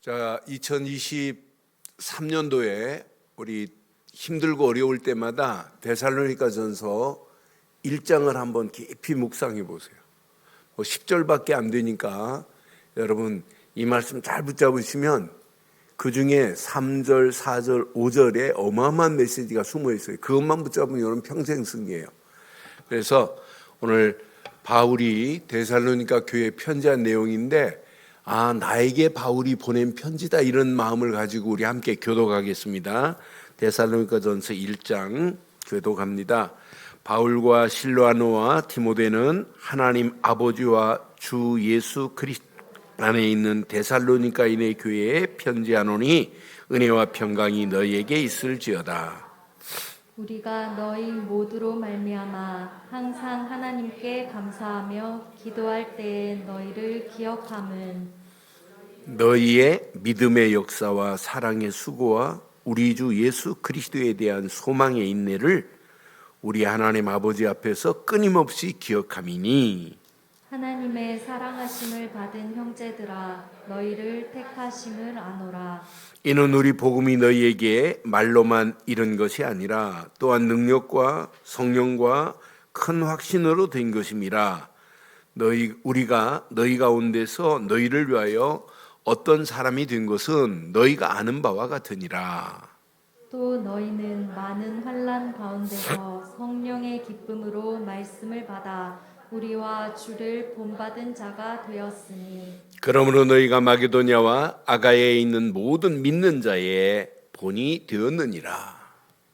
자, 2023년도에 우리 힘들고 어려울 때마다 데살로니가전서 1장을 한번 깊이 묵상해 보세요. 10절밖에 안 되니까 여러분 이 말씀 잘 붙잡으시면 그 중에 3절, 4절, 5절에 어마어마한 메시지가 숨어 있어요. 그것만 붙잡으면 여러분 평생 승리예요. 그래서 오늘 바울이 데살로니가 교회에 편지한 내용인데 나에게 바울이 보낸 편지다 이런 마음을 가지고 우리 함께 교독하겠습니다. 데살로니가전서 1장 교독합니다. 바울과 실로아노와 디모데는 하나님 아버지와 주 예수 그리스도 안에 있는 데살로니가인의 교회에 편지하노니 은혜와 평강이 너희에게 있을지어다. 우리가 너희 모두로 말미암아 항상 하나님께 감사하며 기도할 때에 너희를 기억함은 너희의 믿음의 역사와 사랑의 수고와 우리 주 예수 그리스도에 대한 소망의 인내를 우리 하나님 아버지 앞에서 끊임없이 기억함이니 하나님의 사랑하심을 받은 형제들아 너희를 택하심을 아노라. 이는 우리 복음이 너희에게 말로만 이른 것이 아니라 또한 능력과 성령과 큰 확신으로 된 것임이라. 우리가 너희 가운데서 너희를 위하여 어떤 사람이 된 것은 너희가 아는 바와 같으니라. 또 너희는 많은 환난 가운데서 성령의 기쁨으로 말씀을 받아 우리와 주를 본받은 자가 되었으니 그러므로 너희가 마게도냐와 아가야에 있는 모든 믿는 자의 본이 되었느니라.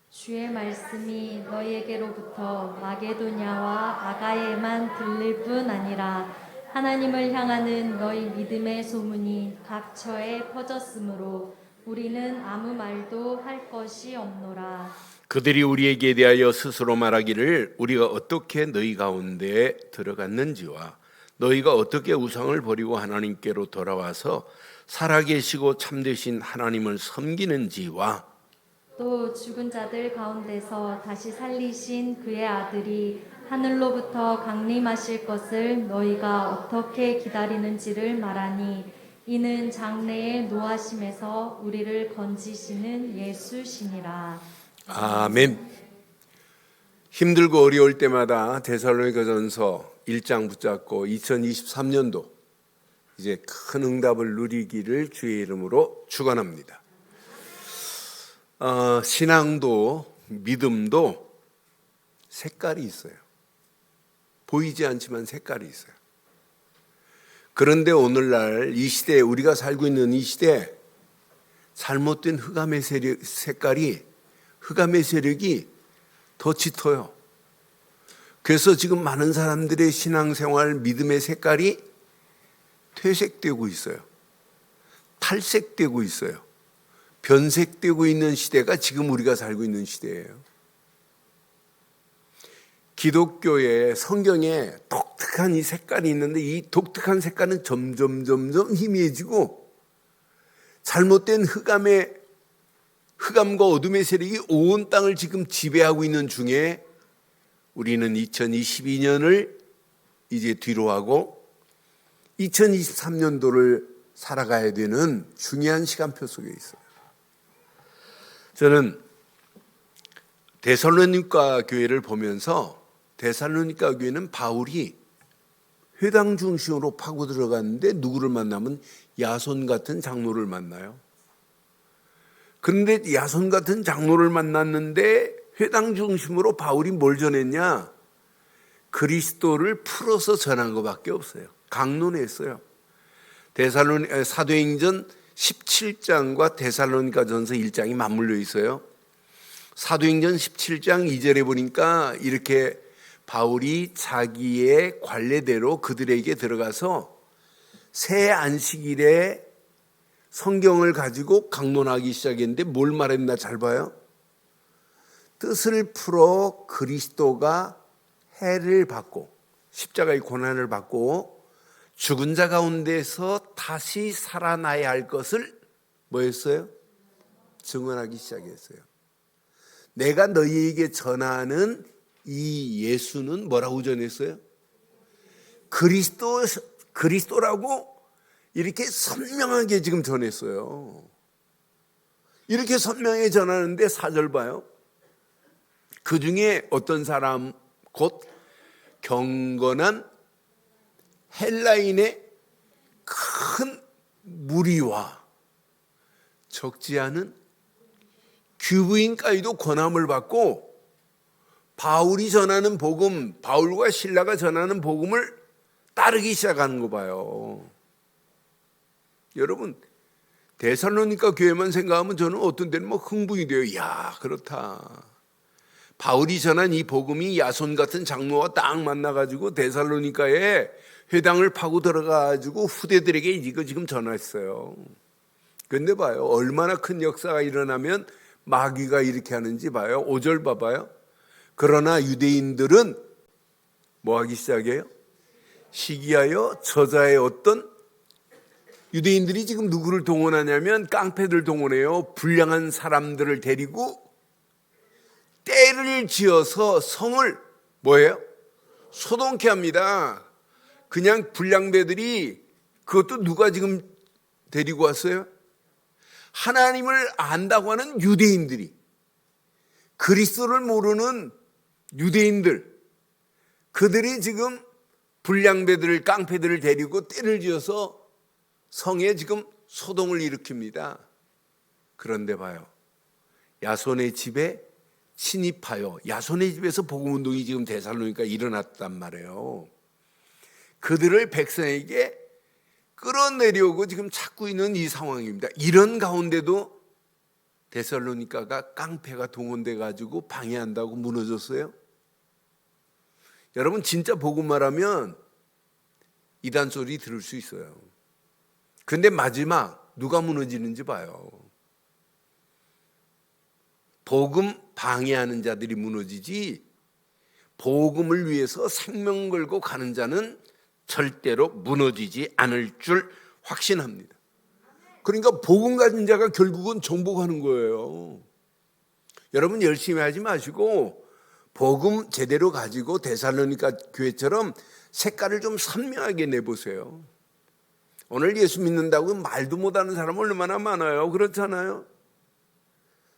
주의 말씀이 너희에게로부터 마게도냐와 아가야에만 들릴 뿐 아니라 하나님을 향하는 너희 믿음의 소문이 각처에 퍼졌으므로 우리는 아무 말도 할 것이 없노라. 그들이 우리에게 대하여 스스로 말하기를 우리가 어떻게 너희 가운데 들어갔는지와 너희가 어떻게 우상을 버리고 하나님께로 돌아와서 살아계시고 참되신 하나님을 섬기는지와 또 죽은 자들 가운데서 다시 살리신 그의 아들이 하늘로부터 강림하실 것을 너희가 어떻게 기다리는지를 말하니 이는 장래의 노하심에서 우리를 건지시는 예수시니라. 아멘. 힘들고 어려울 때마다 데살로니가전서 1장 붙잡고 2023년도 이제 큰 응답을 누리기를 주의 이름으로 축원합니다. 신앙도 믿음도 색깔이 있어요. 보이지 않지만 색깔이 있어요. 그런데 오늘날 이 시대에 우리가 살고 있는 이 시대에 잘못된 흑암의 세력이 더 짙어요. 그래서 지금 많은 사람들의 신앙생활 믿음의 색깔이 퇴색되고 있어요. 탈색되고 있어요. 변색되고 있는 시대가 지금 우리가 살고 있는 시대예요. 기독교의 성경에 독특한 이 색깔이 있는데 이 독특한 색깔은 점점 희미해지고 잘못된 흑암과 어둠의 세력이 온 땅을 지금 지배하고 있는 중에 우리는 2022년을 이제 뒤로 하고 2023년도를 살아가야 되는 중요한 시간표 속에 있어요. 저는 데살로니가 교회를 보면서 데살로니가 교회는 바울이 회당 중심으로 파고 들어갔는데 누구를 만나면 야손 같은 장로를 만나요. 그런데 야손 같은 장로를 만났는데 회당 중심으로 바울이 뭘 전했냐? 그리스도를 풀어서 전한 것밖에 없어요. 강론했어요. 사도행전 17장과 데살로니가전서 1장이 맞물려 있어요. 사도행전 17장 2절에 보니까 이렇게 바울이 자기의 관례대로 그들에게 들어가서 새 안식일에 성경을 가지고 강론하기 시작했는데 뭘 말했나 잘 봐요. 뜻을 풀어 그리스도가 해를 받고 십자가의 고난을 받고 죽은 자 가운데서 다시 살아나야 할 것을 뭐 했어요? 증언하기 시작했어요. 내가 너희에게 전하는 이 예수는 뭐라고 전했어요? 그리스도라고 이렇게 선명하게 지금 전했어요. 이렇게 선명하게 전하는데 4절 봐요. 그 중에 어떤 사람 곧 경건한 헬라인의 큰 무리와 적지 않은 귀부인까지도 권함을 받고 바울이 전하는 복음, 바울과 실라가 전하는 복음을 따르기 시작하는 거 봐요. 여러분, 데살로니가 교회만 생각하면 저는 어떤 때는 뭐 흥분이 돼요. 야, 그렇다. 바울이 전한 이 복음이 야손 같은 장로와 딱 만나가지고 데살로니가에 회당을 파고 들어가가지고 후대들에게 이거 지금 전했어요. 근데 봐요. 얼마나 큰 역사가 일어나면 마귀가 이렇게 하는지 봐요. 5절 봐봐요. 그러나 유대인들은 뭐 하기 시작해요? 시기하여 저자의 어떤 유대인들이 지금 누구를 동원하냐면 깡패들 동원해요. 불량한 사람들을 데리고 떼를 지어서 성을 뭐예요? 소동케 합니다. 그냥 불량배들이 그것도 누가 지금 데리고 왔어요? 하나님을 안다고 하는 유대인들이, 그리스도를 모르는 유대인들, 그들이 지금 불량배들을, 깡패들을 데리고 떼를 지어서 성에 지금 소동을 일으킵니다. 그런데 봐요. 야손의 집에 침입하여, 야손의 집에서 복음운동이 지금 데살로니가 일어났단 말이에요. 그들을 백성에게 끌어내려고 지금 찾고 있는 이 상황입니다. 이런 가운데도 데살로니가가 깡패가 동원돼 가지고 방해한다고 무너졌어요. 여러분, 진짜 복음 말하면 이단 소리 들을 수 있어요. 근데 마지막 누가 무너지는지 봐요. 복음 방해하는 자들이 무너지지, 복음을 위해서 생명 걸고 가는 자는 절대로 무너지지 않을 줄 확신합니다. 그러니까 복음 가진 자가 결국은 정복하는 거예요. 여러분, 열심히 하지 마시고 복음 제대로 가지고 데살로니가 교회처럼 색깔을 좀 선명하게 내보세요. 오늘 예수 믿는다고 말도 못하는 사람 얼마나 많아요. 그렇잖아요.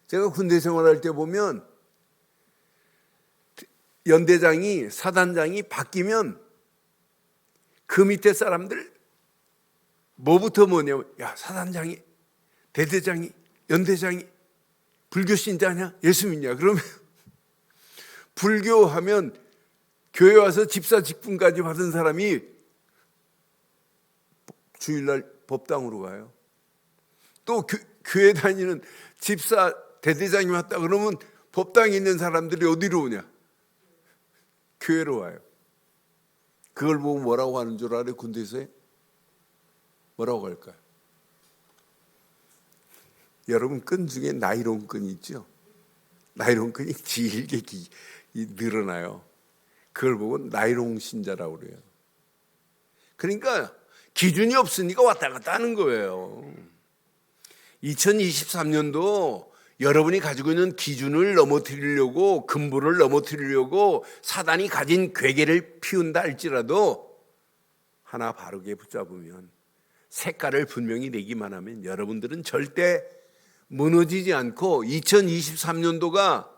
제가 군대 생활할 때 보면 연대장이, 사단장이 바뀌면 그 밑에 사람들 뭐부터 뭐냐면, 야, 사단장이, 대대장이, 연대장이 불교 신자냐? 예수 믿냐? 그러면 불교하면 교회 와서 집사 직분까지 받은 사람이 주일날 법당으로 가요. 또 교회 다니는 집사 대대장이 왔다 그러면 법당에 있는 사람들이 어디로 오냐? 교회로 와요. 그걸 보고 뭐라고 하는 줄 알아요? 군대에서 뭐라고 할까요? 여러분, 끈 중에 나이론 끈이 있죠. 나이론 끈이 길게 늘어나요. 그걸 보고 나이론 신자라고 그래요. 그러니까 기준이 없으니까 왔다 갔다 하는 거예요. 2023년도 여러분이 가지고 있는 기준을 넘어뜨리려고, 근본을 넘어뜨리려고 사단이 가진 괴계를 피운다 할지라도 하나 바르게 붙잡으면, 색깔을 분명히 내기만 하면 여러분들은 절대 무너지지 않고 2023년도가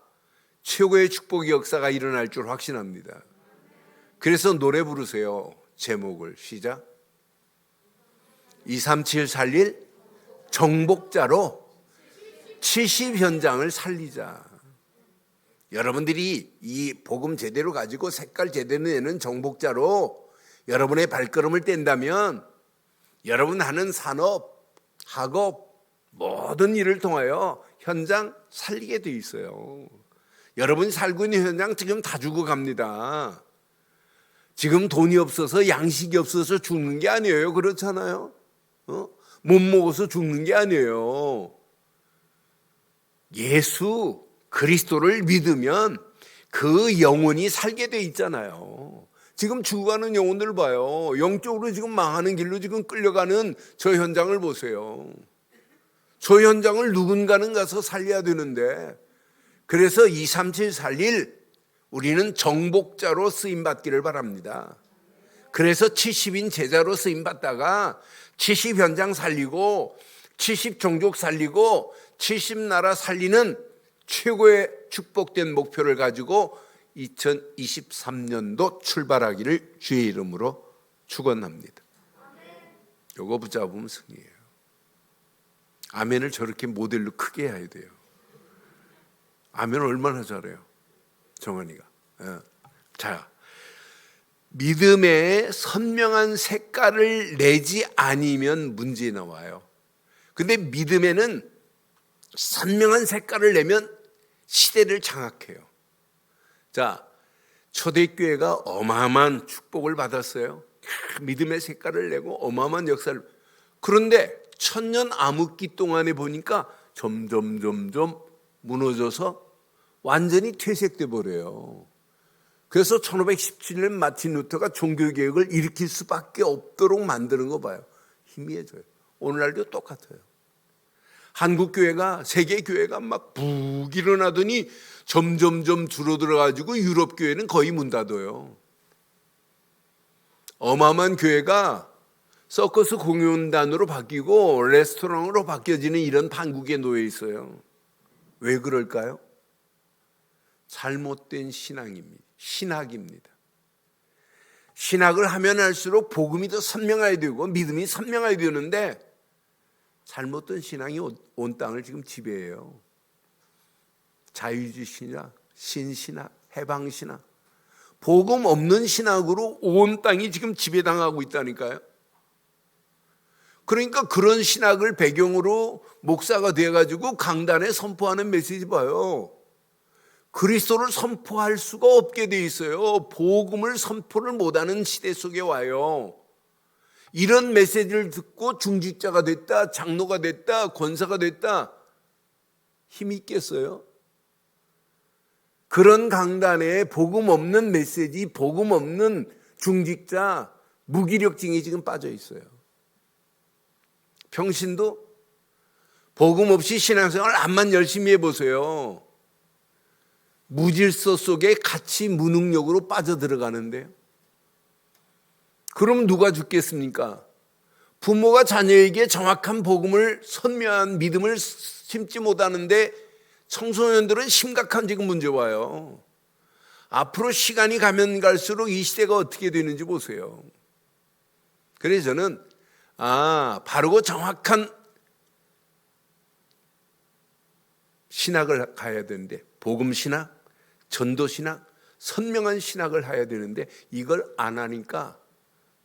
최고의 축복의 역사가 일어날 줄 확신합니다. 그래서 노래 부르세요. 제목을 시작. 237 살릴 정복자로 70 현장을 살리자. 여러분들이 이 복음 제대로 가지고 색깔 제대로 내는 정복자로 여러분의 발걸음을 뗀다면 여러분 하는 산업, 학업, 모든 일을 통하여 현장 살리게 돼 있어요. 여러분이 살고 있는 현장 지금 다 죽어갑니다. 지금 돈이 없어서, 양식이 없어서 죽는 게 아니에요. 그렇잖아요. 못 먹어서 죽는 게 아니에요. 예수 그리스도를 믿으면 그 영혼이 살게 돼 있잖아요. 지금 죽어가는 영혼들 봐요. 영적으로 지금 망하는 길로 지금 끌려가는 저 현장을 보세요. 저 현장을 누군가는 가서 살려야 되는데, 그래서 237 살릴 우리는 정복자로 쓰임받기를 바랍니다. 그래서 70인 제자로 쓰임 받다가 70 현장 살리고 70 종족 살리고 70나라 살리는 최고의 축복된 목표를 가지고 2023년도 출발하기를 주의 이름으로 축원합니다. 요거 붙잡으면 승리예요. 아멘을 저렇게 모델로 크게 해야 돼요. 아멘 얼마나 잘해요, 정한이가. 자, 믿음의 선명한 색깔을 내지 아니면 문제 나와요. 근데 믿음에는 선명한 색깔을 내면 시대를 장악해요. 자, 초대교회가 어마어마한 축복을 받았어요. 믿음의 색깔을 내고 어마어마한 역사를. 그런데 천년 암흑기 동안에 보니까 점점 무너져서 완전히 퇴색돼 버려요. 그래서 1517년 마틴 루터가 종교개혁을 일으킬 수밖에 없도록 만드는 거 봐요. 희미해져요. 오늘날도 똑같아요. 한국교회가, 세계교회가 막 북 일어나더니 점점 줄어들어가지고 유럽교회는 거의 문 닫아요. 어마어마한 교회가 서커스 공연단으로 바뀌고 레스토랑으로 바뀌어지는 이런 판국에 놓여 있어요. 왜 그럴까요? 잘못된 신학입니다. 신학을 하면 할수록 복음이 더 선명해야 되고 믿음이 선명해야 되는데 잘못된 신앙이 온 땅을 지금 지배해요. 자유주의 신학, 신신학, 해방신학, 복음 없는 신학으로 온 땅이 지금 지배당하고 있다니까요. 그러니까 그런 신학을 배경으로 목사가 돼가지고 강단에 선포하는 메시지 봐요. 그리스도를 선포할 수가 없게 돼 있어요. 복음을 선포를 못하는 시대 속에 와요. 이런 메시지를 듣고 중직자가 됐다, 장로가 됐다, 권사가 됐다, 힘이 있겠어요? 그런 강단에 복음 없는 메시지, 복음 없는 중직자, 무기력증이 지금 빠져 있어요. 평신도 복음 없이 신앙생활 암만 열심히 해보세요. 무질서 속에 같이 무능력으로 빠져들어가는데요. 그럼 누가 죽겠습니까? 부모가 자녀에게 정확한 복음을, 선명한 믿음을 심지 못하는데 청소년들은 심각한 지금 문제 와요. 앞으로 시간이 가면 갈수록 이 시대가 어떻게 되는지 보세요. 그래서 저는 바르고 정확한 신학을 가야 되는데, 복음 신학, 전도 신학, 선명한 신학을 해야 되는데 이걸 안 하니까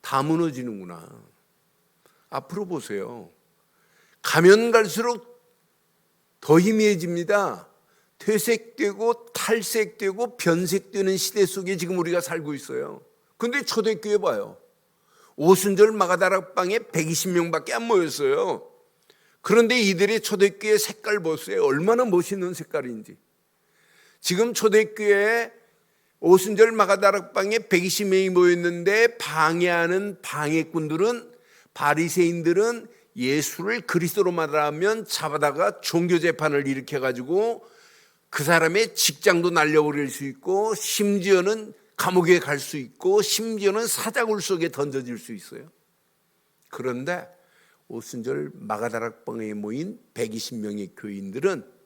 다 무너지는구나. 앞으로 보세요. 가면 갈수록 더 희미해집니다. 퇴색되고 탈색되고 변색되는 시대 속에 지금 우리가 살고 있어요. 그런데 초대교회 봐요. 오순절 마가다락방에 120명밖에 안 모였어요. 그런데 이들의 초대교회 색깔 보세요. 얼마나 멋있는 색깔인지. 지금 초대교회에 오순절 마가다락방에 120명이 모였는데 방해하는 방해꾼들은, 바리새인들은 예수를 그리스도로 말하면 잡아다가 종교재판을 일으켜가지고 그 사람의 직장도 날려버릴 수 있고, 심지어는 감옥에 갈 수 있고, 심지어는 사자굴 속에 던져질 수 있어요. 그런데 오순절 마가다락방에 모인 120명의 교인들은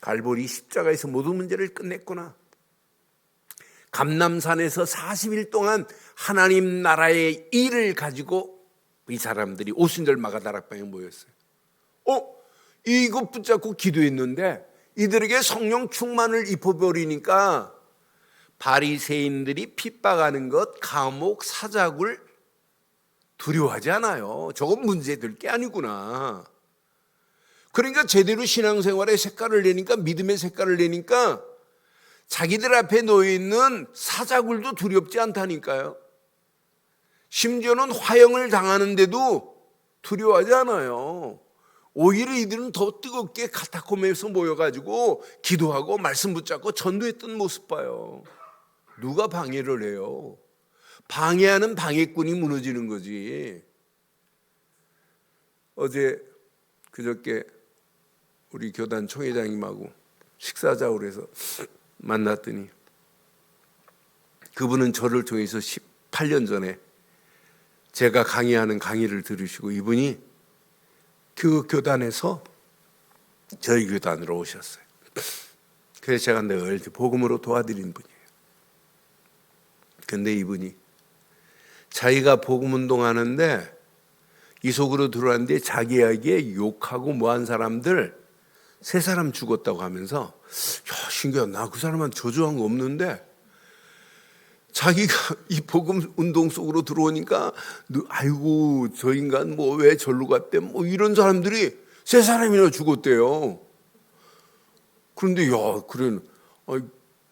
갈보리 십자가에서 모든 문제를 끝냈구나. 감람산에서 40일 동안 하나님 나라의 일을 가지고 이 사람들이 오순절 마가다락방에 모였어요. 이거 붙잡고 기도했는데 이들에게 성령 충만을 입혀버리니까 바리새인들이 핍박하는 것, 감옥, 사자굴 두려워하지 않아요. 저건 문제될 게 아니구나. 그러니까 제대로 신앙생활의 색깔을 내니까, 믿음의 색깔을 내니까 자기들 앞에 놓여있는 사자굴도 두렵지 않다니까요. 심지어는 화형을 당하는데도 두려워하지 않아요. 오히려 이들은 더 뜨겁게 카타콤에서 모여가지고 기도하고 말씀 붙잡고 전도했던 모습 봐요. 누가 방해를 해요? 방해하는 방해꾼이 무너지는 거지. 그저께 우리 교단 총회장님하고 식사자고 그래서 만났더니 그분은 저를 통해서 8년 전에 제가 강의하는 강의를 들으시고 이분이 그 교단에서 저희 교단으로 오셨어요. 그래서 제가 늘 복음으로 도와드린 분이에요. 근데 이분이 자기가 복음 운동하는데 이 속으로 들어왔는데 자기에게 욕하고 뭐한 사람들 3사람 죽었다고 하면서 야, 신기하다. 나 그 사람한테 저주한 거 없는데 자기가 이 복음 운동 속으로 들어오니까 아이고 저 인간 뭐 왜 절로 갔대 뭐 이런 사람들이 3사람이나 죽었대요. 그런데 야 그래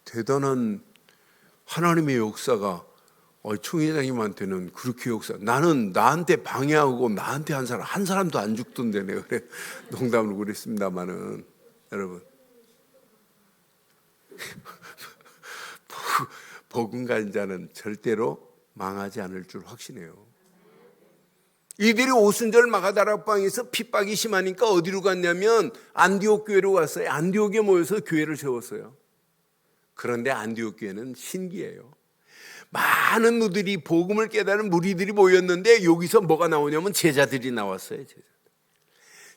대단한 하나님의 역사가 총회장님한테는 그렇게 역사 나는 나한테 방해하고 나한테 한 사람도 안 죽던데 내가 그래 농담으로 그랬습니다마는 여러분 복음 가진 자는 절대로 망하지 않을 줄 확신해요. 이들이 오순절 마가다락방에서 핍박이 심하니까 어디로 갔냐면 안디옥 교회로 갔어요. 안디옥에 모여서 교회를 세웠어요. 그런데 안디옥 교회는 신기해요. 많은 무들이 복음을 깨달은 무리들이 모였는데 여기서 뭐가 나오냐면 제자들이 나왔어요.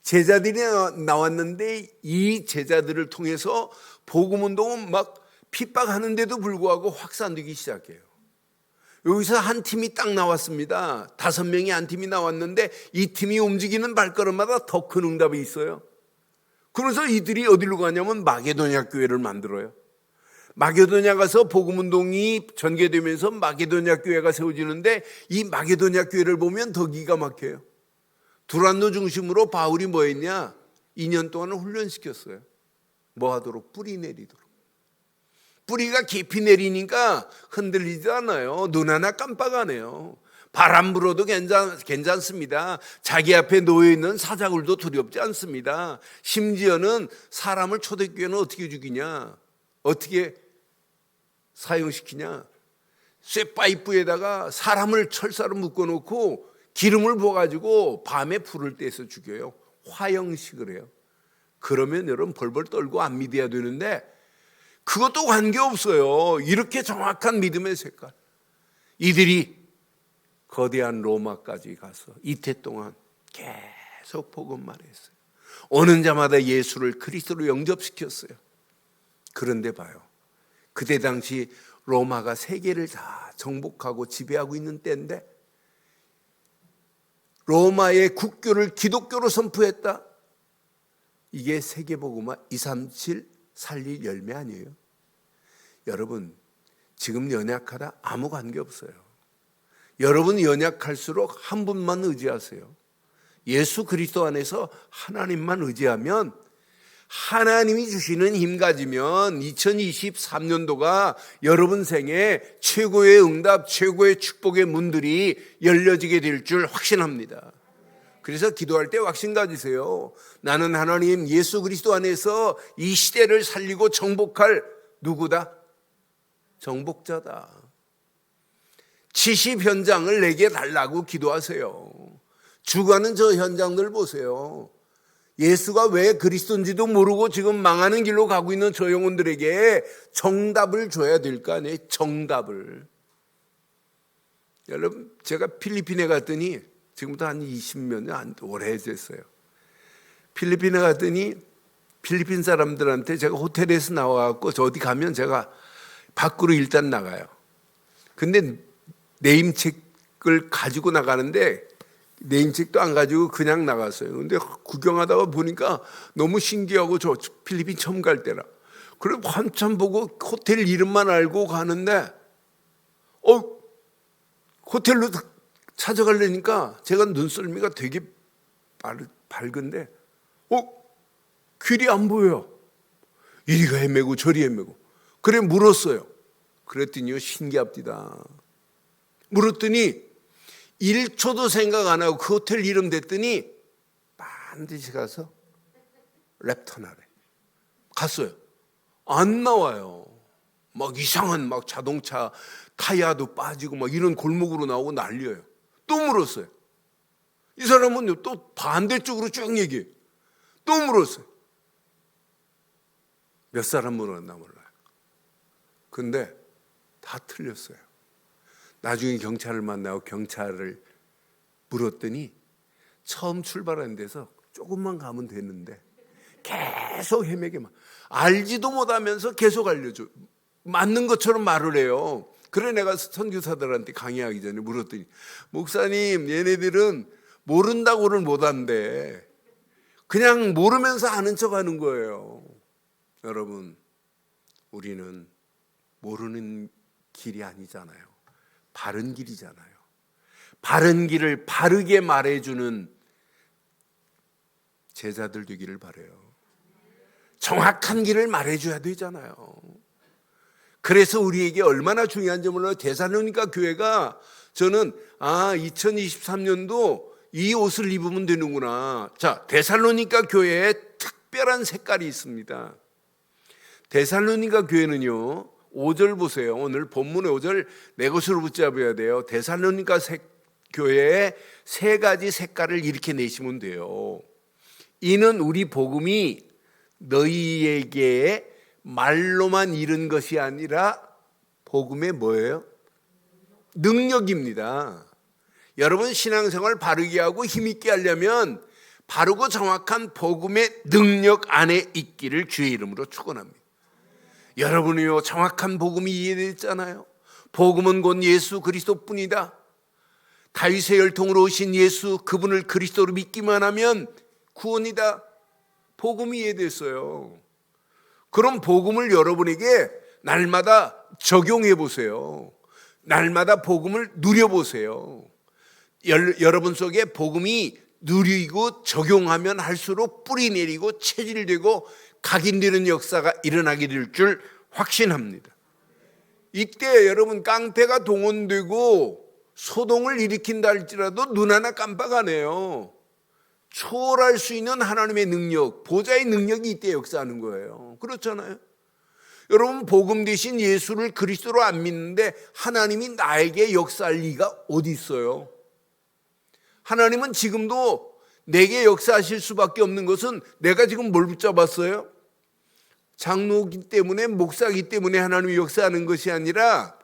제자들이 나왔는데 이 제자들을 통해서 복음 운동은 막 핍박하는데도 불구하고 확산되기 시작해요. 여기서 한 팀이 딱 나왔습니다. 5명이 한 팀이 나왔는데 이 팀이 움직이는 발걸음마다 더 큰 응답이 있어요. 그래서 이들이 어디로 가냐면 마게도냐 교회를 만들어요. 마게도냐 가서 복음 운동이 전개되면서 마게도냐 교회가 세워지는데 이 마게도냐 교회를 보면 더 기가 막혀요. 두란노 중심으로 바울이 뭐 했냐? 2년 동안을 훈련시켰어요. 뭐 하도록? 뿌리 내리도록. 뿌리가 깊이 내리니까 흔들리지 않아요. 눈 하나 깜빡 안 해요. 바람 불어도 괜찮습니다. 자기 앞에 놓여있는 사자굴도 두렵지 않습니다. 심지어는 사람을 초대교회는 어떻게 죽이냐? 어떻게 사용시키냐? 쇠파이프에다가 사람을 철사로 묶어놓고 기름을 부어가지고 밤에 불을 떼서 죽여요. 화형식을 해요. 그러면 여러분 벌벌 떨고 안 믿어야 되는데 그것도 관계없어요. 이렇게 정확한 믿음의 색깔. 이들이 거대한 로마까지 가서 이태 동안 계속 복음만 했어요. 오는 자마다 예수를 그리스도로 영접시켰어요. 그런데 봐요. 그때 당시 로마가 세계를 다 정복하고 지배하고 있는 때인데 로마의 국교를 기독교로 선포했다. 이게 세계복음화 237 살릴 열매 아니에요? 여러분 지금 연약하다 아무 관계 없어요. 여러분 연약할수록 한 분만 의지하세요. 예수 그리스도 안에서 하나님만 의지하면 하나님이 주시는 힘 가지면 2023년도가 여러분 생에 최고의 응답, 최고의 축복의 문들이 열려지게 될 줄 확신합니다. 그래서 기도할 때 확신 가지세요. 나는 하나님 예수 그리스도 안에서 이 시대를 살리고 정복할 누구다? 정복자다. 70 현장을 내게 달라고 기도하세요. 주가는 저 현장들 보세요. 예수가 왜 그리스도인지도 모르고 지금 망하는 길로 가고 있는 저 영혼들에게 정답을 줘야 될 거 아니에요? 정답을. 여러분 제가 필리핀에 갔더니 지금부터 한 20몇 년 오래됐어요. 필리핀에 갔더니 필리핀 사람들한테 제가 호텔에서 나와갖고 저 어디 가면 제가 밖으로 일단 나가요. 근데 네임책을 가지고 나가는데 네임책도 안 가지고 그냥 나갔어요. 근데 구경하다가 보니까 너무 신기하고 저 필리핀 처음 갈 때라. 그래 한참 보고 호텔 이름만 알고 가는데 호텔로 찾아가려니까 제가 눈썰미가 되게 밝은데 길이 안 보여요. 이리가 헤매고 저리 헤매고. 그래 물었어요. 그랬더니요 신기합니다. 물었더니 1초도 생각 안 하고 그 호텔 이름 댔더니 반드시 가서 랩터나래. 갔어요. 안 나와요. 막 이상한 막 자동차 타이어도 빠지고 막 이런 골목으로 나오고 난리예요. 또 물었어요. 이 사람은 또 반대쪽으로 쭉 얘기해요. 또 물었어요. 몇 사람 물었나 몰라요. 근데 다 틀렸어요. 나중에 경찰을 만나고 경찰을 물었더니 처음 출발한 데서 조금만 가면 되는데 계속 헤매게만, 알지도 못하면서 계속 알려줘. 맞는 것처럼 말을 해요. 그래 내가 선교사들한테 강의하기 전에 물었더니, 목사님 얘네들은 모른다고를 못한대. 그냥 모르면서 아는 척하는 거예요. 여러분, 우리는 모르는 길이 아니잖아요. 바른 길이잖아요. 바른 길을 바르게 말해주는 제자들 되기를 바라요. 정확한 길을 말해줘야 되잖아요. 그래서 우리에게 얼마나 중요한지 몰라요. 데살로니가 교회가, 저는 2023년도 이 옷을 입으면 되는구나. 자, 데살로니가 교회에 특별한 색깔이 있습니다. 데살로니가 교회는요, 5절 보세요. 오늘 본문의 5절 내 것으로 붙잡아야 돼요. 데살로니가 교회에 세 가지 색깔을 이렇게 내시면 돼요. 이는 우리 복음이 너희에게 말로만 이른 것이 아니라 복음의 뭐예요? 능력입니다. 여러분, 신앙생활 바르게 하고 힘있게 하려면 바르고 정확한 복음의 능력 안에 있기를 주의 이름으로 축원합니다. 여러분이요, 정확한 복음이 이해됐잖아요. 복음은 곧 예수 그리스도뿐이다. 다윗의 혈통으로 오신 예수, 그분을 그리스도로 믿기만 하면 구원이다. 복음이 이해됐어요. 그럼 복음을 여러분에게 날마다 적용해 보세요. 날마다 복음을 누려보세요. 여러분 속에 복음이 누리고 적용하면 할수록 뿌리 내리고 체질되고 각인되는 역사가 일어나게 될 줄 확신합니다. 이때 여러분, 깡패가 동원되고 소동을 일으킨다 할지라도 눈 하나 깜빡하네요. 초월할 수 있는 하나님의 능력, 보좌의 능력이 이때 역사하는 거예요. 그렇잖아요. 여러분, 복음 대신 예수를 그리스도로 안 믿는데 하나님이 나에게 역사할 리가 어디 있어요? 하나님은 지금도 내게 역사하실 수밖에 없는 것은, 내가 지금 뭘 붙잡았어요? 장로기 때문에, 목사기 때문에 하나님이 역사하는 것이 아니라,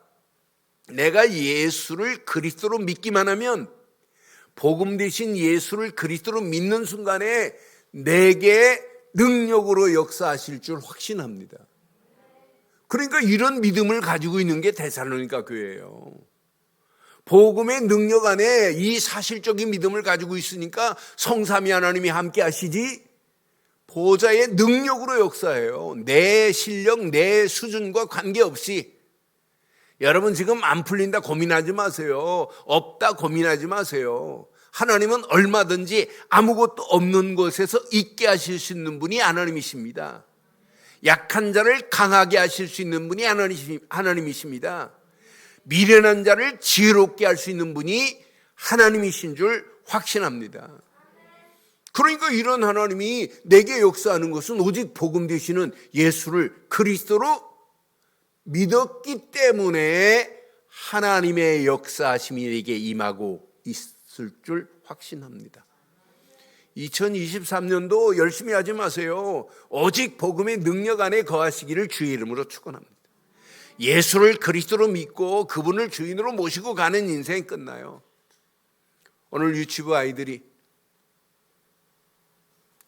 내가 예수를 그리스도로 믿기만 하면, 복음 대신 예수를 그리스도로 믿는 순간에 내게 능력으로 역사하실 줄 확신합니다. 그러니까 이런 믿음을 가지고 있는 게 데살로니가 교회예요. 복음의 능력 안에 이 사실적인 믿음을 가지고 있으니까 성삼위 하나님이 함께 하시지, 보좌의 능력으로 역사해요. 내 실력, 내 수준과 관계없이. 여러분, 지금 안 풀린다 고민하지 마세요. 없다 고민하지 마세요. 하나님은 얼마든지 아무것도 없는 곳에서 있게 하실 수 있는 분이 하나님이십니다. 약한 자를 강하게 하실 수 있는 분이 하나님이십니다. 미련한 자를 지혜롭게 할 수 있는 분이 하나님이신 줄 확신합니다. 그러니까 이런 하나님이 내게 역사하는 것은 오직 복음 되시는 예수를 그리스도로 믿었기 때문에 하나님의 역사하심이 내게 임하고 있을 줄 확신합니다. 2023년도 열심히 하지 마세요. 오직 복음의 능력 안에 거하시기를 주의 이름으로 축원합니다. 예수를 그리스도로 믿고 그분을 주인으로 모시고 가는 인생이 끝나요. 오늘 유치부 아이들이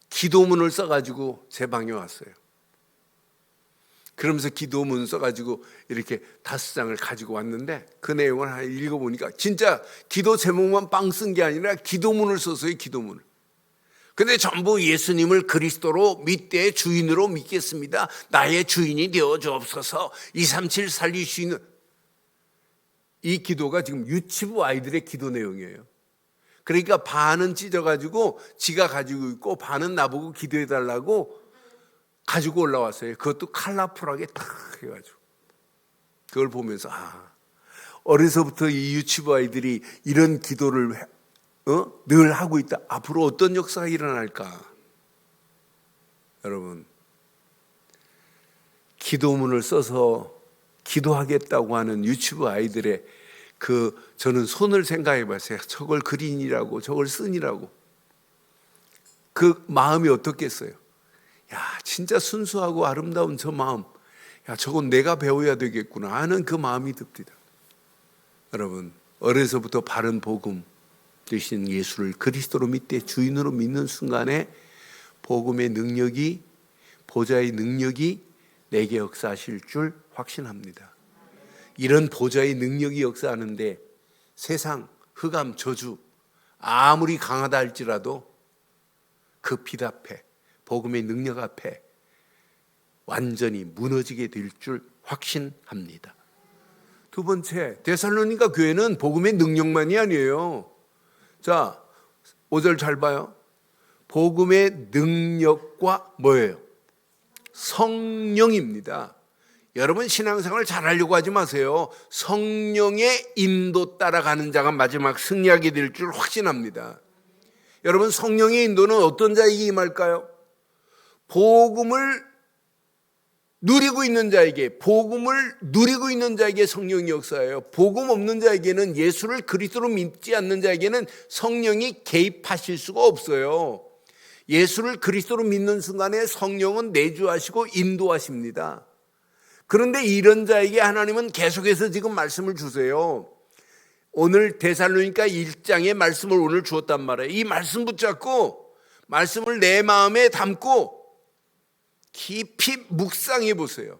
기도문을 써가지고 제 방에 왔어요. 그러면서 기도문 써가지고 이렇게 5장을 가지고 왔는데, 그 내용을 하나 읽어보니까 진짜 기도 제목만 빵 쓴 게 아니라 기도문을 썼어요. 기도문을. 근데 전부 예수님을 그리스도로 믿되 주인으로 믿겠습니다. 나의 주인이 되어 주옵소서. 237 살릴 수 있는, 이 기도가 지금 유치부 아이들의 기도 내용이에요. 그러니까 반은 찢어가지고 지가 가지고 있고 반은 나보고 기도해달라고 가지고 올라왔어요. 그것도 컬러풀하게 탁 해가지고. 그걸 보면서 어려서부터 이 유치부 아이들이 이런 기도를 늘 하고 있다. 앞으로 어떤 역사가 일어날까? 여러분, 기도문을 써서 기도하겠다고 하는 유치부 아이들의 저는 손을 생각해 봤어요. 저걸 그린이라고, 저걸 쓴이라고. 그 마음이 어떻겠어요? 야, 진짜 순수하고 아름다운 저 마음. 야, 저건 내가 배워야 되겠구나 하는 그 마음이 듭니다. 여러분, 어려서부터 바른 복음 되신 예수를 그리스도로 믿되 주인으로 믿는 순간에 복음의 능력이, 보좌의 능력이 내게 역사하실 줄 확신합니다. 이런 보좌의 능력이 역사하는데 세상, 흑암, 저주 아무리 강하다 할지라도 그 빛 앞에, 복음의 능력 앞에 완전히 무너지게 될 줄 확신합니다. 두 번째, 데살로니가 교회는 복음의 능력만이 아니에요. 자, 5절 잘 봐요. 복음의 능력과 뭐예요? 성령입니다. 여러분, 신앙생활 잘하려고 하지 마세요. 성령의 인도 따라가는 자가 마지막 승리하게 될 줄 확신합니다. 여러분, 성령의 인도는 어떤 자에게 임할까요? 복음을 누리고 있는 자에게, 복음을 누리고 있는 자에게 성령이 역사해요. 복음 없는 자에게는, 예수를 그리스도로 믿지 않는 자에게는 성령이 개입하실 수가 없어요. 예수를 그리스도로 믿는 순간에 성령은 내주하시고 인도하십니다. 그런데 이런 자에게 하나님은 계속해서 지금 말씀을 주세요. 오늘 데살로니가 1장의 말씀을 오늘 주었단 말이에요. 이 말씀 붙잡고 말씀을 내 마음에 담고 깊이 묵상해 보세요.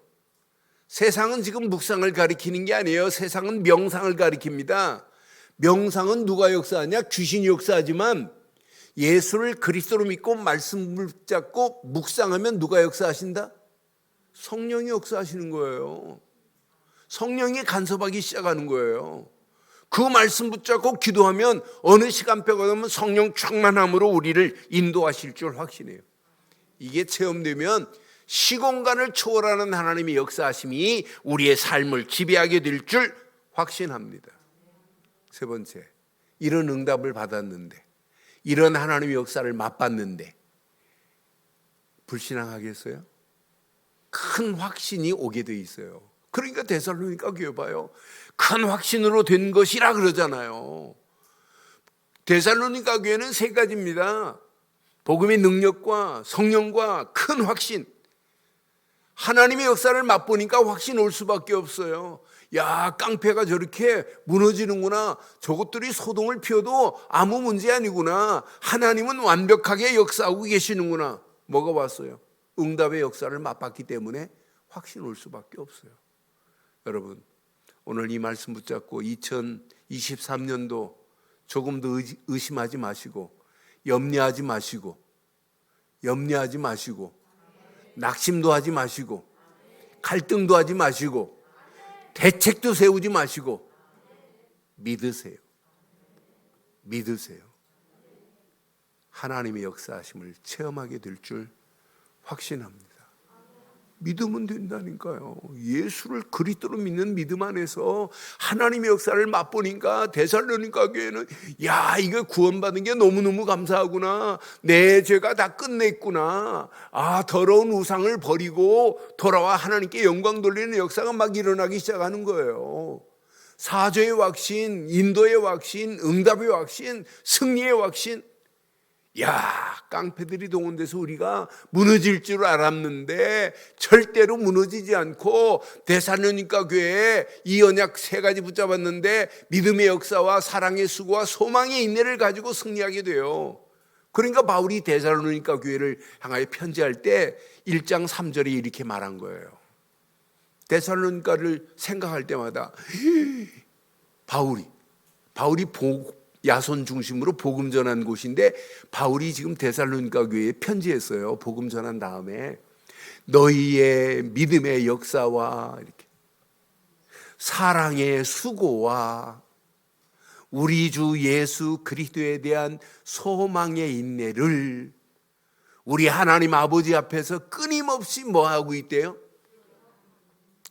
세상은 지금 묵상을 가리키는 게 아니에요. 세상은 명상을 가리킵니다. 명상은 누가 역사하냐? 귀신이 역사하지만 예수를 그리스도로 믿고 말씀을 붙잡고 묵상하면 누가 역사하신다? 성령이 역사하시는 거예요. 성령이 간섭하기 시작하는 거예요. 그 말씀 붙잡고 기도하면 어느 시간표가 되면 성령 충만함으로 우리를 인도하실 줄 확신해요. 이게 체험되면 시공간을 초월하는 하나님의 역사하심이 우리의 삶을 지배하게 될 줄 확신합니다. 세 번째, 이런 응답을 받았는데, 이런 하나님의 역사를 맛봤는데 불신앙하겠어요? 큰 확신이 오게 돼 있어요. 그러니까 데살로니가 교회 봐요. 큰 확신으로 된 것이라 그러잖아요. 데살로니가 교회는 세 가지입니다. 복음의 능력과 성령과 큰 확신. 하나님의 역사를 맛보니까 확신 올 수밖에 없어요. 야, 깡패가 저렇게 무너지는구나. 저것들이 소동을 피워도 아무 문제 아니구나. 하나님은 완벽하게 역사하고 계시는구나. 뭐가 왔어요? 응답의 역사를 맛봤기 때문에 확신 올 수밖에 없어요. 여러분, 오늘 이 말씀 붙잡고 2023년도 조금도 의심하지 마시고 염려하지 마시고 낙심도 하지 마시고 갈등도 하지 마시고 대책도 세우지 마시고 믿으세요. 하나님의 역사하심을 체험하게 될 줄 확신합니다. 믿으면 된다니까요. 예수를 그리스도로 믿는 믿음 안에서 하나님의 역사를 맛보니까 데살로니가 교회는 야, 이거 구원받은 게 너무너무 감사하구나. 내 죄가 다 끝냈구나. 아, 더러운 우상을 버리고 돌아와 하나님께 영광 돌리는 역사가 막 일어나기 시작하는 거예요. 사죄의 확신, 인도의 확신, 응답의 확신, 승리의 확신. 야, 깡패들이 동원돼서 우리가 무너질 줄 알았는데 절대로 무너지지 않고 데살로니가 교회에 이 언약 세 가지 붙잡았는데 믿음의 역사와 사랑의 수고와 소망의 인내를 가지고 승리하게 돼요. 그러니까 바울이 데살로니가 교회를 향하여 편지할 때 1장 3절에 이렇게 말한 거예요. 데살로니가를 생각할 때마다 바울이 야손 중심으로 복음 전한 곳인데 바울이 지금 데살로니가 교회에 편지했어요. 복음 전한 다음에 너희의 믿음의 역사와 이렇게 사랑의 수고와 우리 주 예수 그리스도에 대한 소망의 인내를 우리 하나님 아버지 앞에서 끊임없이 뭐 하고 있대요?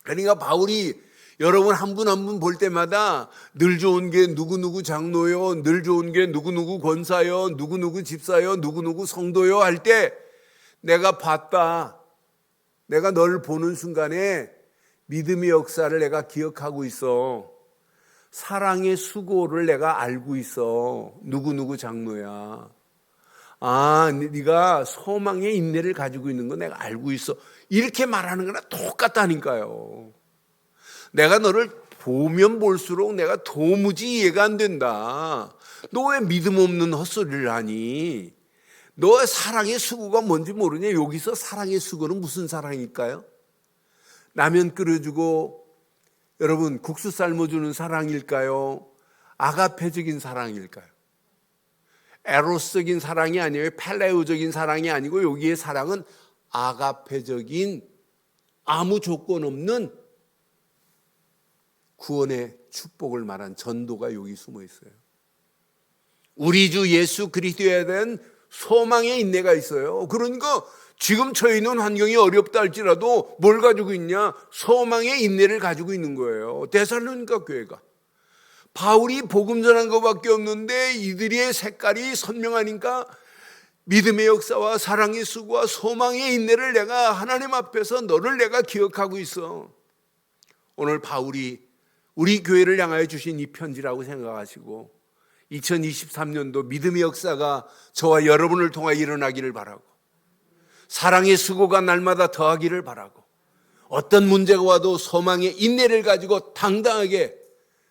그러니까 바울이 여러분 한 분 한 분 볼 때마다 늘 좋은 게 누구누구 장로요, 늘 좋은 게 누구누구 권사요, 누구누구 집사요, 누구누구 성도요 할 때 내가 봤다. 내가 널 보는 순간에 믿음의 역사를 내가 기억하고 있어. 사랑의 수고를 내가 알고 있어. 누구누구 장로야. 아, 네가 소망의 인내를 가지고 있는 거 내가 알고 있어. 이렇게 말하는 거랑 똑같다니까요. 내가 너를 보면 볼수록 내가 도무지 이해가 안 된다. 너 왜 믿음 없는 헛소리를 하니? 너의 사랑의 수고가 뭔지 모르냐? 여기서 사랑의 수고는 무슨 사랑일까요? 라면 끓여주고 여러분 국수 삶아주는 사랑일까요? 아가페적인 사랑일까요? 에로스적인 사랑이 아니에요. 펠레오적인 사랑이 아니고 여기에 사랑은 아가페적인 아무 조건 없는 구원의 축복을 말한 전도가 여기 숨어 있어요. 우리 주 예수 그리스도에 대한 소망의 인내가 있어요. 그러니까 지금 처해 있는 환경이 어렵다 할지라도 뭘 가지고 있냐? 소망의 인내를 가지고 있는 거예요. 데살로니가 교회가. 바울이 복음 전한 것밖에 없는데 이들의 색깔이 선명하니까 믿음의 역사와 사랑의 수고와 소망의 인내를 내가 하나님 앞에서 너를 내가 기억하고 있어. 오늘 바울이 우리 교회를 향하여 주신 이 편지라고 생각하시고 2023년도 믿음의 역사가 저와 여러분을 통하여 일어나기를 바라고 사랑의 수고가 날마다 더하기를 바라고 어떤 문제가 와도 소망의 인내를 가지고 당당하게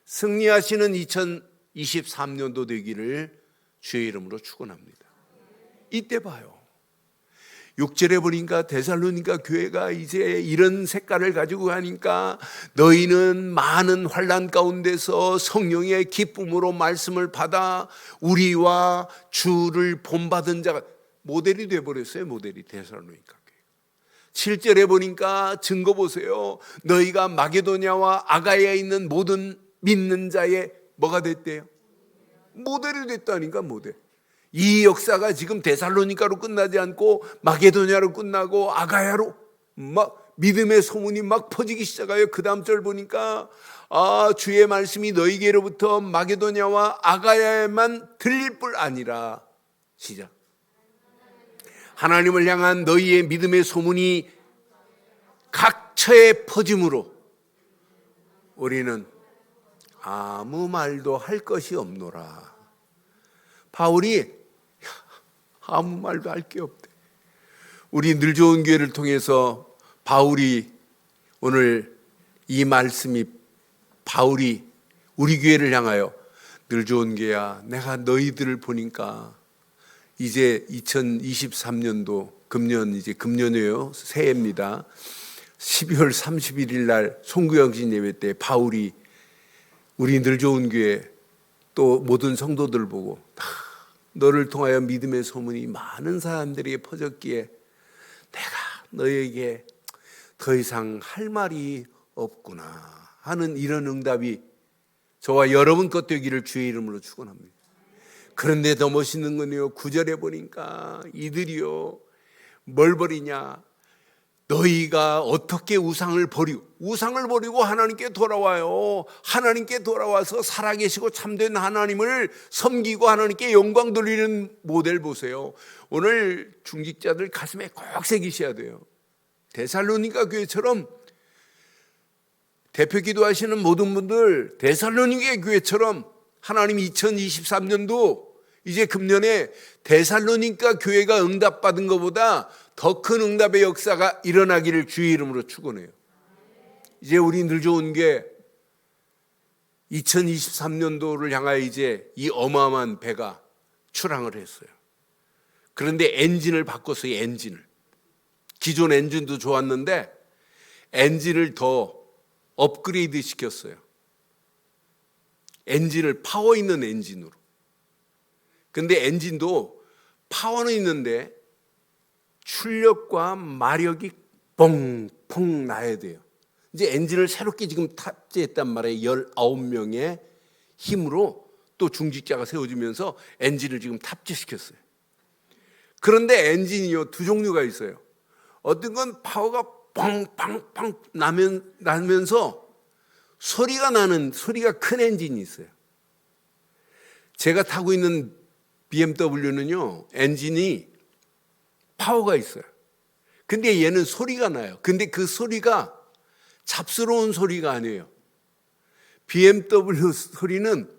승리하시는 2023년도 되기를 주의 이름으로 축원합니다. 이때 봐요. 6절에 보니까 데살로니가 교회가 이제 이런 색깔을 가지고 가니까 너희는 많은 환난 가운데서 성령의 기쁨으로 말씀을 받아 우리와 주를 본받은 자가 모델이 되어버렸어요. 모델이 데살로니가 교회. 7절에 보니까 증거 보세요. 너희가 마게도냐와 아가야에 있는 모든 믿는 자의 뭐가 됐대요? 모델이 됐다니까. 모델. 이 역사가 지금 데살로니가로 끝나지 않고 마게도냐로 끝나고 아가야로 막 믿음의 소문이 막 퍼지기 시작해요. 그 다음 절 보니까 주의 말씀이 너희에게로부터 마게도냐와 아가야에만 들릴 뿐 아니라 시작. 하나님을 향한 너희의 믿음의 소문이 각처에 퍼짐으로 우리는 아무 말도 할 것이 없노라. 바울이 아무 말도 할 게 없대. 우리 늘 좋은 교회를 통해서 바울이 오늘 이 말씀이 바울이 우리 교회를 향하여 늘 좋은 교회야, 내가 너희들을 보니까 이제 2023년도 금년 이제 금년이에요. 새해입니다. 12월 31일 날 송구영신 예배 때 바울이 우리 늘 좋은 교회 또 모든 성도들 보고 너를 통하여 믿음의 소문이 많은 사람들에게 퍼졌기에 내가 너에게 더 이상 할 말이 없구나 하는 이런 응답이 저와 여러분 것 되기를 주의 이름으로 축원합니다. 그런데 더 멋있는 건요, 9절에 보니까 이들이요 뭘 버리냐? 너희가 어떻게 우상을 버리고 하나님께 돌아와요. 하나님께 돌아와서 살아계시고 참된 하나님을 섬기고 하나님께 영광 돌리는 모델 보세요. 오늘 중직자들 가슴에 꼭 새기셔야 돼요. 데살로니가 교회처럼 대표 기도하시는 모든 분들 데살로니가 교회처럼 하나님 2023년도 이제 금년에 데살로니가 교회가 응답받은 것보다 더 큰 응답의 역사가 일어나기를 주의 이름으로 축원해요. 이제 우리 늘 좋은 게 2023년도를 향하여 이제 이 어마어마한 배가 출항을 했어요. 그런데 엔진을 바꿨어요. 엔진을. 기존 엔진도 좋았는데 엔진을 더 업그레이드 시켰어요. 엔진을 파워 있는 엔진으로. 근데 엔진도 파워는 있는데 출력과 마력이 뻥뻥 나야 돼요. 이제 엔진을 새롭게 지금 탑재했단 말이에요. 19명의 힘으로 또 중직자가 세워지면서 엔진을 지금 탑재시켰어요. 그런데 엔진이요, 두 종류가 있어요. 어떤 건 파워가 뻥뻥뻥 나면서 소리가 큰 엔진이 있어요. 제가 타고 있는 BMW는요, 엔진이 파워가 있어요. 근데 얘는 소리가 나요. 근데 그 소리가 잡스러운 소리가 아니에요. BMW 소리는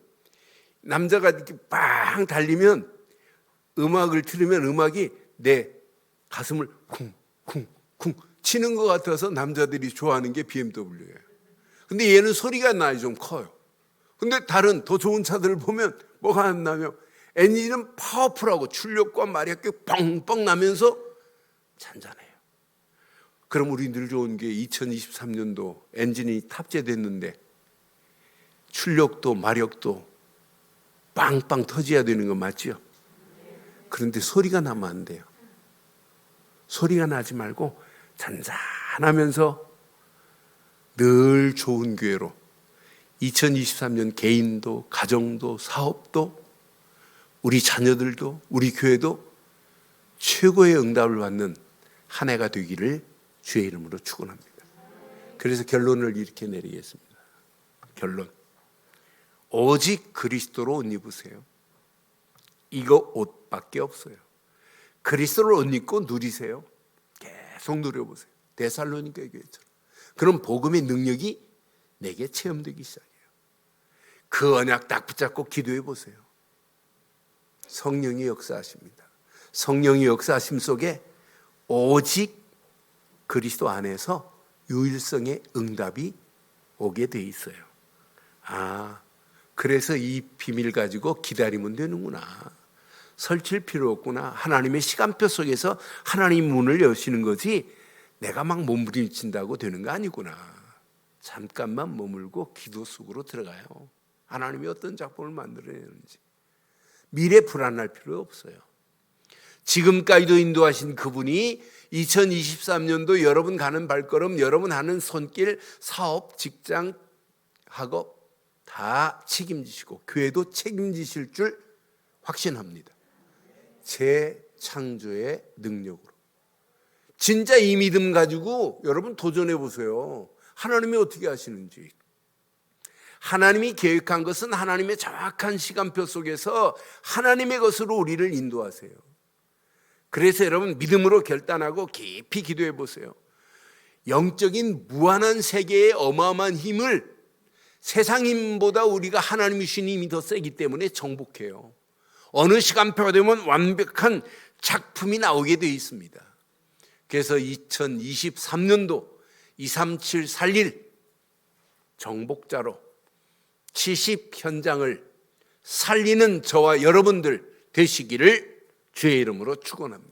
남자가 이렇게 빵 달리면 음악을 틀으면 음악이 내 가슴을 쿵쿵쿵 치는 것 같아서 남자들이 좋아하는 게 BMW예요. 근데 얘는 소리가 나요. 좀 커요. 근데 다른 더 좋은 차들을 보면 뭐가 안 나면 엔진은 파워풀하고 출력과 마력이 뻥뻥 나면서 잔잔해요. 그럼 우리 늘 좋은 게 2023년도 엔진이 탑재됐는데 출력도 마력도 빵빵 터져야 되는 거 맞죠? 그런데 소리가 나면 안 돼요. 소리가 나지 말고 잔잔하면서 늘 좋은 교회로 2023년 개인도 가정도 사업도 우리 자녀들도 우리 교회도 최고의 응답을 받는 한 해가 되기를 주의 이름으로 축원합니다. 그래서 결론을 이렇게 내리겠습니다. 결론. 오직 그리스도로 옷 입으세요. 이거 옷밖에 없어요. 그리스도를 옷 입고 누리세요. 계속 누려보세요. 데살로니가 교회처럼. 그럼 복음의 능력이 내게 체험되기 시작해요. 그 언약 딱 붙잡고 기도해 보세요. 성령이 역사하십니다. 성령의 역사하심 속에 오직 그리스도 안에서 유일성의 응답이 오게 돼 있어요. 그래서 이 비밀 가지고 기다리면 되는구나. 설칠 필요 없구나. 하나님의 시간표 속에서 하나님 문을 여시는 거지 내가 막 몸부림친다고 되는 거 아니구나. 잠깐만 머물고 기도 속으로 들어가요. 하나님이 어떤 작품을 만들어내는지. 미래 불안할 필요 없어요. 지금까지도 인도하신 그분이 2023년도 여러분 가는 발걸음, 여러분 하는 손길, 사업, 직장, 학업 다 책임지시고 교회도 책임지실 줄 확신합니다. 재창조의 능력으로. 진짜 이 믿음 가지고 여러분 도전해 보세요. 하나님이 어떻게 하시는지. 하나님이 계획한 것은 하나님의 정확한 시간표 속에서 하나님의 것으로 우리를 인도하세요. 그래서 여러분 믿음으로 결단하고 깊이 기도해 보세요. 영적인 무한한 세계의 어마어마한 힘을 세상 힘보다 우리가 하나님이 주신 힘이 더 세기 때문에 정복해요. 어느 시간표가 되면 완벽한 작품이 나오게 되어 있습니다. 그래서 2023년도 237 살릴 정복자로 70 현장을 살리는 저와 여러분들 되시기를 주의 이름으로 축원합니다.